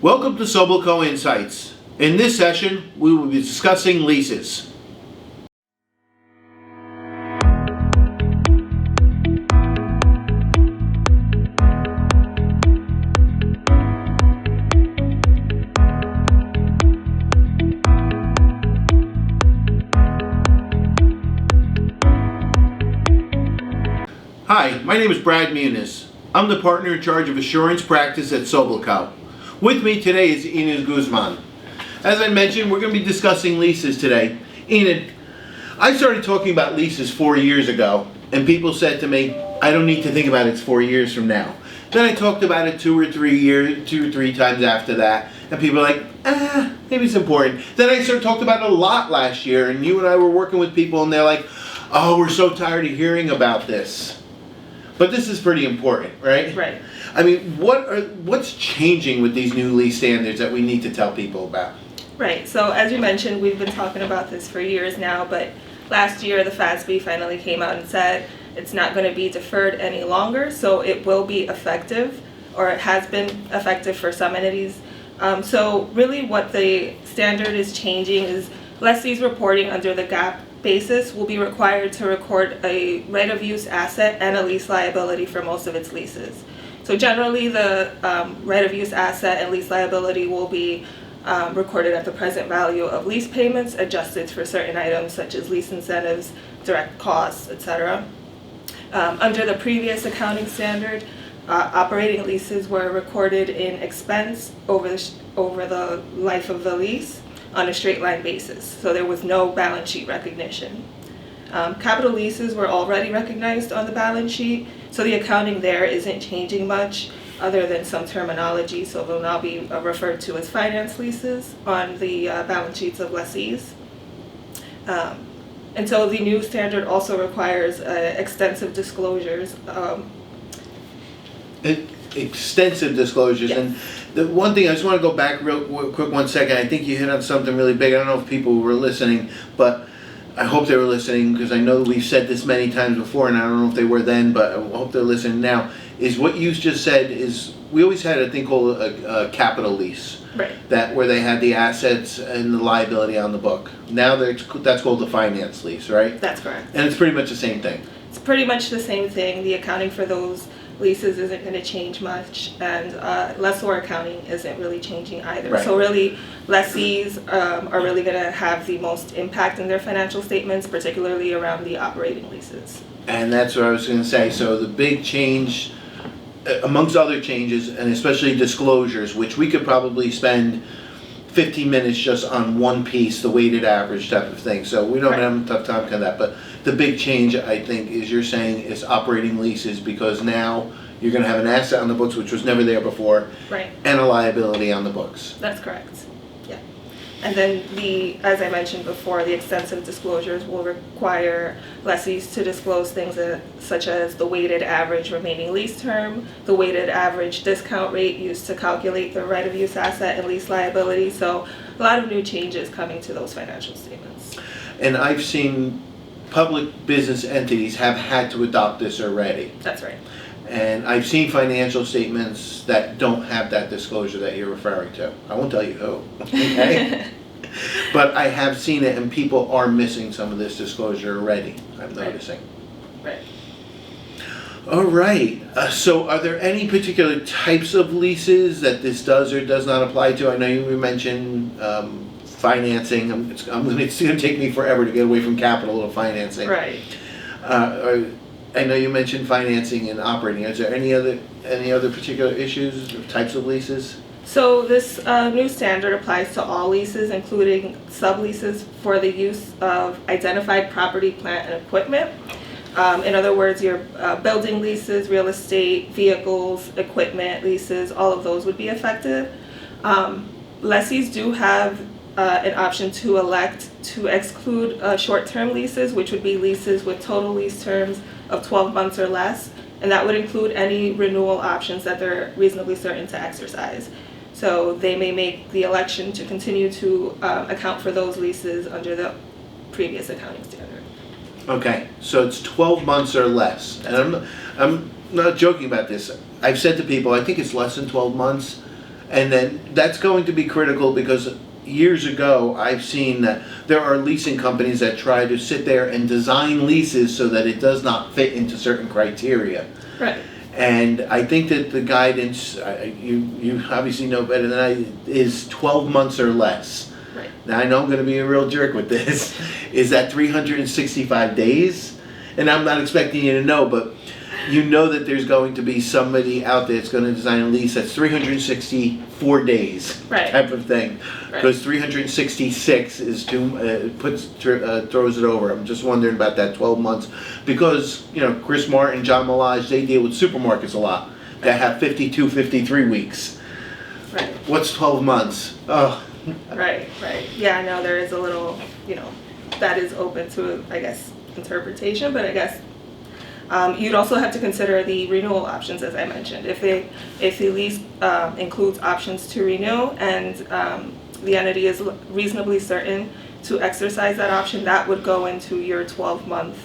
Welcome to SobelCo Insights. In this session, we will be discussing leases. Hi, my name is Brad Muniz. I'm the partner in charge of assurance practice at SobelCo. With me today is Enid Guzman. As I mentioned, we're going to be discussing leases today. Enid, I started talking about leases 4 years ago, and people said to me, I don't need to think about it 4 years from now. Then I talked about it two or three times after that, and people are like, maybe it's important. Then I talked about it a lot last year, and you and I were working with people, and they're like, oh, we're so tired of hearing about this. But this is pretty important, right? Right. I mean, what's changing with these new lease standards that we need to tell people about? Right. So as you mentioned, we've been talking about this for years now, but last year the FASB finally came out and said it's not going to be deferred any longer, so it will be effective, or it has been effective for some entities. So really what the standard is changing is lessees reporting under the GAAP basis will be required to record a right of use asset and a lease liability for most of its leases. So generally the right of use asset and lease liability will be recorded at the present value of lease payments adjusted for certain items such as lease incentives, direct costs, etc. Under the previous accounting standard, operating leases were recorded in expense over the life of the lease on a straight line basis, so there was no balance sheet recognition. Capital leases were already recognized on the balance sheet, so the accounting there isn't changing much other than some terminology, so they'll now be referred to as finance leases on the balance sheets of lessees. And so the new standard also requires extensive disclosures. Extensive disclosures. Yes. And the one thing, I just want to go back real quick 1 second. I think you hit on something really big. I don't know if people were listening, but I hope they were listening, because I know we've said this many times before, and I don't know if they were then, but I hope they're listening now. Is what you just said is, we always had a thing called a capital lease. Right. That where they had the assets and the liability on the book. Now that's called a finance lease, right? That's correct. And it's pretty much the same thing. It's pretty much the same thing. The accounting for those leases isn't going to change much, and lessor accounting isn't really changing either. Right. So really, lessees are really going to have the most impact in their financial statements, particularly around the operating leases. And that's what I was going to say. So the big change, amongst other changes, and especially disclosures, which we could probably spend 15 minutes just on one piece, the weighted average type of thing. So we don't have a tough time on that. But the big change, I think, is you're saying is operating leases, because now you're going to have an asset on the books, which was never there before, Right. and a liability on the books. That's correct. Yeah. And then as I mentioned before, the extensive disclosures will require lessees to disclose things such as the weighted average remaining lease term, the weighted average discount rate used to calculate the right of use asset and lease liability. So a lot of new changes coming to those financial statements. And I've seen public business entities have had to adopt this already. That's right. And I've seen financial statements that don't have that disclosure that you're referring to. I won't tell you who, okay? But I have seen it, and people are missing some of this disclosure already, I'm noticing. Right. All right. So are there any particular types of leases that this does or does not apply to? I know you mentioned financing. It's going to take me forever to get away from capital to financing. Right. I know you mentioned financing and operating. Is there any other particular issues or types of leases? So this new standard applies to all leases, including subleases for the use of identified property, plant, and equipment. In other words, your building leases, real estate, vehicles, equipment leases, all of those would be affected. Lessees do have an option to elect to exclude short-term leases, which would be leases with total lease terms of 12 months or less, and that would include any renewal options that they're reasonably certain to exercise. So they may make the election to continue to account for those leases under the previous accounting standard. Okay, so it's 12 months or less. And I'm not joking about this. I've said to people, I think it's less than 12 months. And then that's going to be critical because years ago I've seen that there are leasing companies that try to sit there and design leases so that it does not fit into certain criteria. Right. And I think that the guidance, you obviously know better than I, is 12 months or less. Right. Now I know I'm going to be a real jerk with this. Is that 365 days? And I'm not expecting you to know, but you know that there's going to be somebody out there that's going to design a lease that's 364 days Right. type of thing. Right. Because 366 is throws it over. I'm just wondering about that 12 months. Because, Chris Martin, John Malaj, they deal with supermarkets a lot that have 52, 53 weeks. Right. What's 12 months? Oh. Right. Yeah, I know there is a little, that is open to, I guess, interpretation, but I guess you'd also have to consider the renewal options, as I mentioned. If the lease includes options to renew and the entity is reasonably certain to exercise that option, that would go into your 12-month,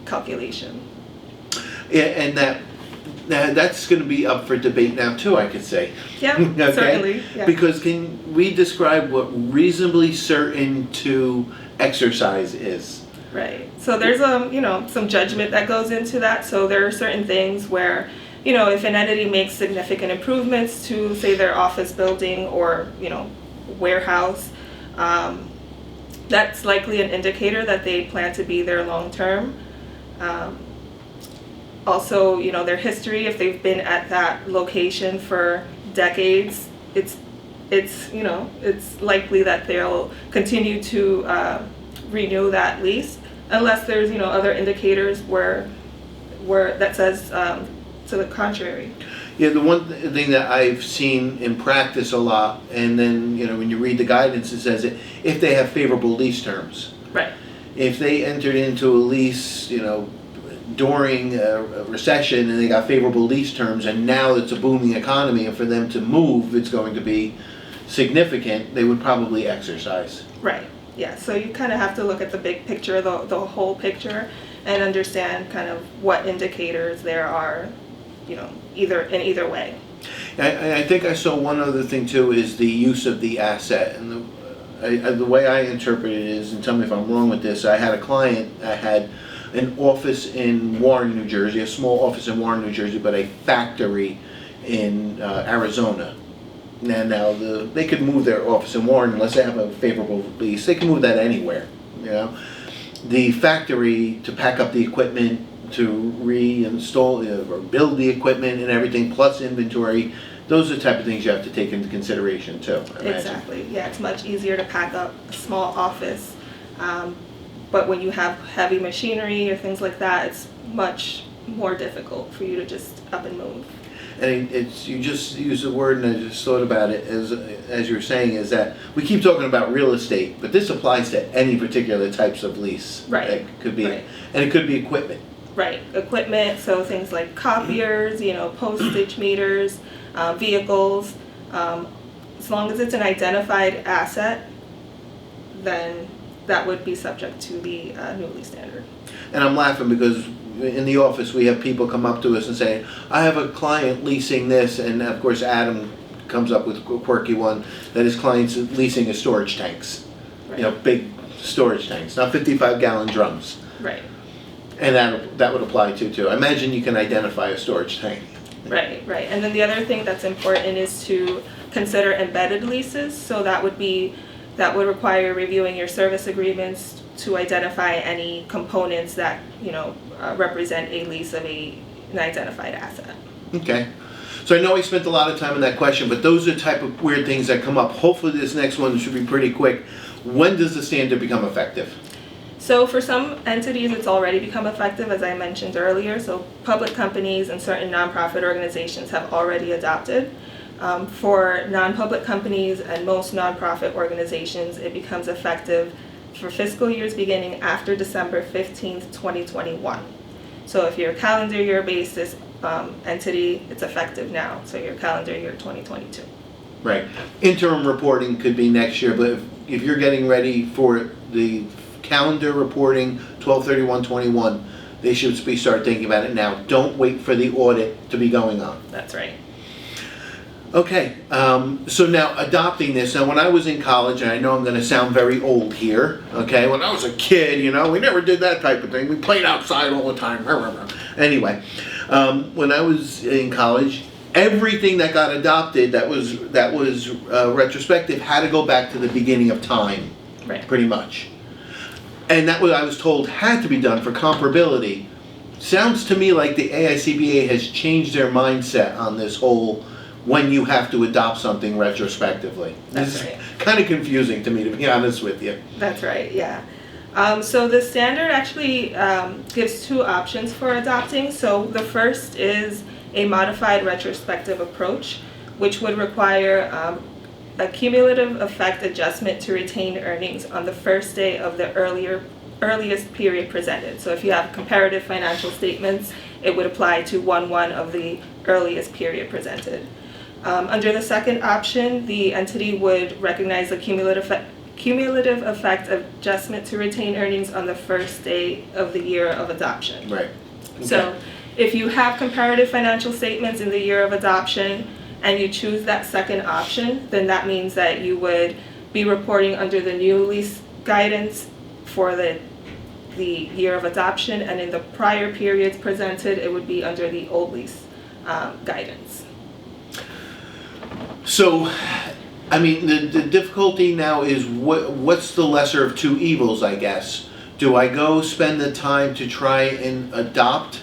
calculation. Yeah, and that's going to be up for debate now too, I could say. Yeah, okay? Certainly. Yeah. Because can we describe what reasonably certain to exercise is? Right. So there's some judgment that goes into that. So there are certain things where, if an entity makes significant improvements to, say, their office building or, warehouse, that's likely an indicator that they plan to be there long term. Also, their history, if they've been at that location for decades, it's likely that they'll continue to renew that lease, unless there's other indicators where that says to the contrary. Yeah, the one thing that I've seen in practice a lot, and then when you read the guidance, it says if they have favorable lease terms. Right. If they entered into a lease, during a recession and they got favorable lease terms, and now it's a booming economy, and for them to move, it's going to be significant, they would probably exercise. Right. Yeah, so you kind of have to look at the big picture, the whole picture, and understand kind of what indicators there are, either way. I think I saw one other thing too is the use of the asset, and the way I interpret it is, and tell me if I'm wrong with this, I had a client that had an office in Warren, New Jersey, a small office in Warren, New Jersey, but a factory in Arizona. Now they could move their office in Warren unless they have a favorable lease. They can move that anywhere, The factory, to pack up the equipment, to reinstall or build the equipment and everything, plus inventory, those are the type of things you have to take into consideration too. Exactly. Yeah, it's much easier to pack up a small office, but when you have heavy machinery or things like that, it's much more difficult for you to just up and move. And you just use the word, and I just thought about it as you were saying, is that we keep talking about real estate, but this applies to any particular types of lease. Right. It could be, Right. And it could be equipment. Right, equipment, so things like copiers, postage meters, vehicles. As long as it's an identified asset, then that would be subject to the new lease standard. And I'm laughing because in the office we have people come up to us and say, I have a client leasing this, and of course Adam comes up with a quirky one that his client's leasing his storage tanks. Right. Big storage tanks, not 55-gallon drums. Right. And that would apply to too. I imagine you can identify a storage tank. Right. And then the other thing that's important is to consider embedded leases. So that would require reviewing your service agreements to identify any components that represent a lease of an identified asset. Okay. So I know we spent a lot of time on that question, but those are the type of weird things that come up. Hopefully this next one should be pretty quick. When does the standard become effective? So for some entities, it's already become effective, as I mentioned earlier. So public companies and certain nonprofit organizations have already adopted. For non-public companies and most nonprofit organizations, it becomes effective for fiscal years beginning after December 15th, 2021. So if you're a calendar year basis entity, it's effective now. So your calendar year 2022. Right. Interim reporting could be next year, but if you're getting ready for the calendar reporting 12/31/21, they should start thinking about it now. Don't wait for the audit to be going on. That's right. Okay, so now adopting this, now when I was in college, and I know I'm going to sound very old here, okay, when I was a kid, we never did that type of thing. We played outside all the time. Anyway, when I was in college, everything that got adopted that was retrospective had to go back to the beginning of time, Right. pretty much. And that was, I was told, had to be done for comparability. Sounds to me like the AICPA has changed their mindset on this whole when you have to adopt something retrospectively. That's This right. is kind of confusing to me, to be honest with you. That's right, yeah. So the standard actually gives two options for adopting. So the first is a modified retrospective approach, which would require a cumulative effect adjustment to retained earnings on the first day of the earliest period presented. So if you have comparative financial statements, it would apply to 1/1 of the earliest period presented. Under the second option, the entity would recognize the cumulative effect adjustment to retained earnings on the first day of the year of adoption. Right. Okay. So if you have comparative financial statements in the year of adoption and you choose that second option, then that means that you would be reporting under the new lease guidance for the year of adoption, and in the prior periods presented, it would be under the old lease guidance. So, I mean, the difficulty now is what's the lesser of two evils, I guess? Do I go spend the time to try and adopt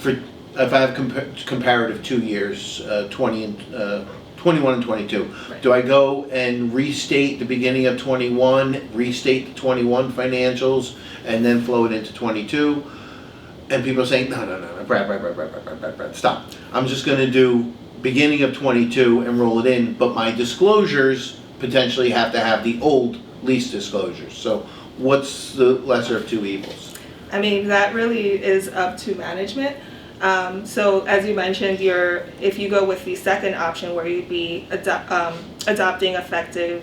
if I have comparative 2 years, 21 and 22? Right. Do I go and restate the beginning of 21, restate the 21 financials, and then flow it into 22? And people are saying, no, Brad, stop. I'm just going to do beginning of 22 and roll it in, but my disclosures potentially have to have the old lease disclosures. So what's the lesser of two evils? I mean, that really is up to management. So as you mentioned, if you go with the second option where you'd be adopting effective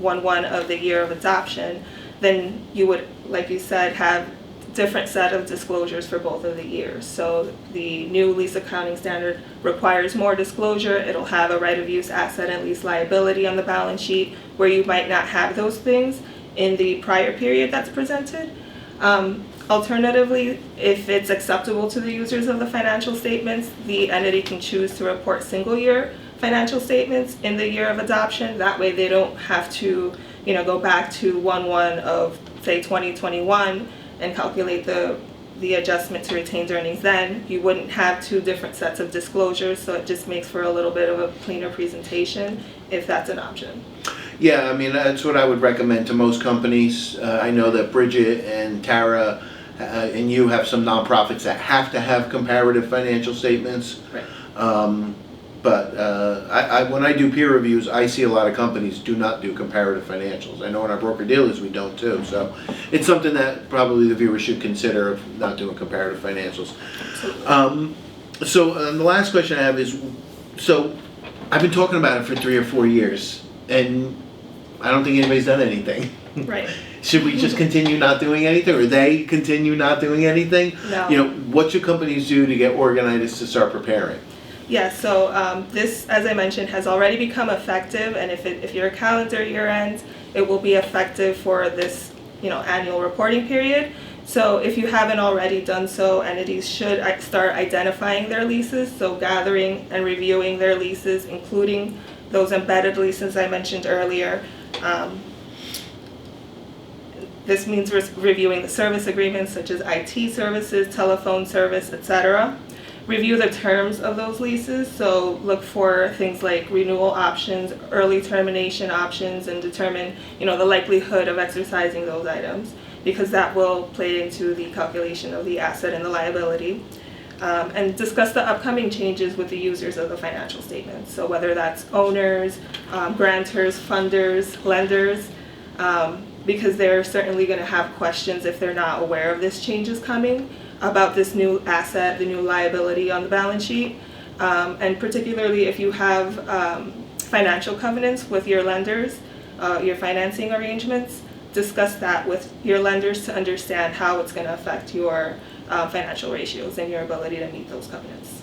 1/1 of the year of adoption, then you would, like you said, have different set of disclosures for both of the years. So the new lease accounting standard requires more disclosure. It'll have a right of use asset and lease liability on the balance sheet where you might not have those things in the prior period that's presented. Alternatively, if it's acceptable to the users of the financial statements, the entity can choose to report single year financial statements in the year of adoption. That way they don't have to, go back to 1/1 of, say, 2021 and calculate the adjustment to retained earnings. Then you wouldn't have two different sets of disclosures, so it just makes for a little bit of a cleaner presentation if that's an option. Yeah, I mean, that's what I would recommend to most companies. I know that Bridget and Tara and you have some nonprofits that have to have comparative financial statements. Right. But when I do peer reviews, I see a lot of companies do not do comparative financials. I know in our broker-dealers we don't too. So it's something that probably the viewer should consider of not doing comparative financials. So the last question I have is, so I've been talking about it for 3 or 4 years, and I don't think anybody's done anything. Right. Should we just continue not doing anything, or they continue not doing anything? No. What should companies do to get organized to start preparing? Yeah, so this, as I mentioned, has already become effective, and if your calendar year ends, it will be effective for this, annual reporting period. So if you haven't already done so, entities should start identifying their leases, so gathering and reviewing their leases, including those embedded leases I mentioned earlier. This means reviewing the service agreements such as IT services, telephone service, etc. Review the terms of those leases, so look for things like renewal options, early termination options, and determine, the likelihood of exercising those items, because that will play into the calculation of the asset and the liability. And discuss the upcoming changes with the users of the financial statements, so whether that's owners, grantors, funders, lenders, because they're certainly going to have questions if they're not aware of this changes coming about this new asset, the new liability on the balance sheet, and particularly if you have financial covenants with your lenders, your financing arrangements, discuss that with your lenders to understand how it's going to affect your financial ratios and your ability to meet those covenants.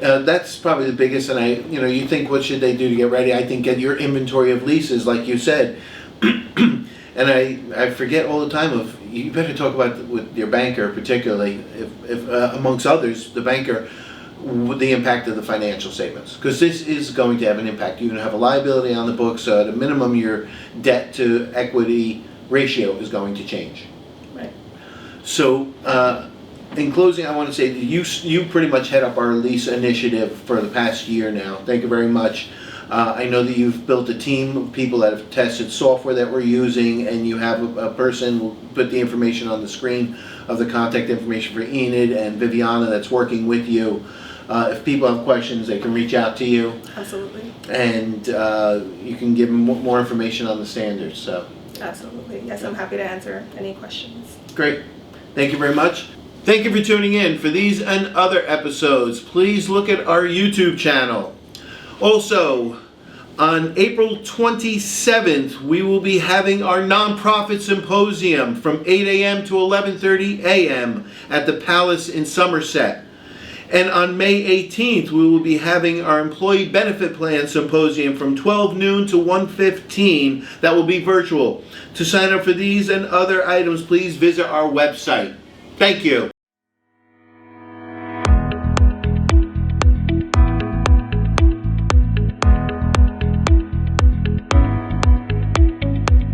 That's probably the biggest, and you think, what should they do to get ready? I think get your inventory of leases, like you said. And I forget all the time you better talk about with your banker, particularly, if amongst others, the banker, the impact of the financial statements. Because this is going to have an impact. You're going to have a liability on the books, so at a minimum, your debt to equity ratio is going to change. Right. So, in closing, I want to say that you pretty much head up our lease initiative for the past year now. Thank you very much. I know that you've built a team of people that have tested software that we're using, and you have a person, we'll put the information on the screen of the contact information for Enid and Viviana that's working with you. If people have questions, they can reach out to you. Absolutely. And you can give them more information on the standards. So. Absolutely. Yes, I'm happy to answer any questions. Great. Thank you very much. Thank you for tuning in. For these and other episodes, please look at our YouTube channel. Also, on April 27th, we will be having our nonprofit symposium from 8 a.m. to 11:30 a.m. at the Palace in Somerset. And on May 18th, we will be having our employee benefit plan symposium from 12 noon to 1:15. That will be virtual. To sign up for these and other items, please visit our website. Thank you.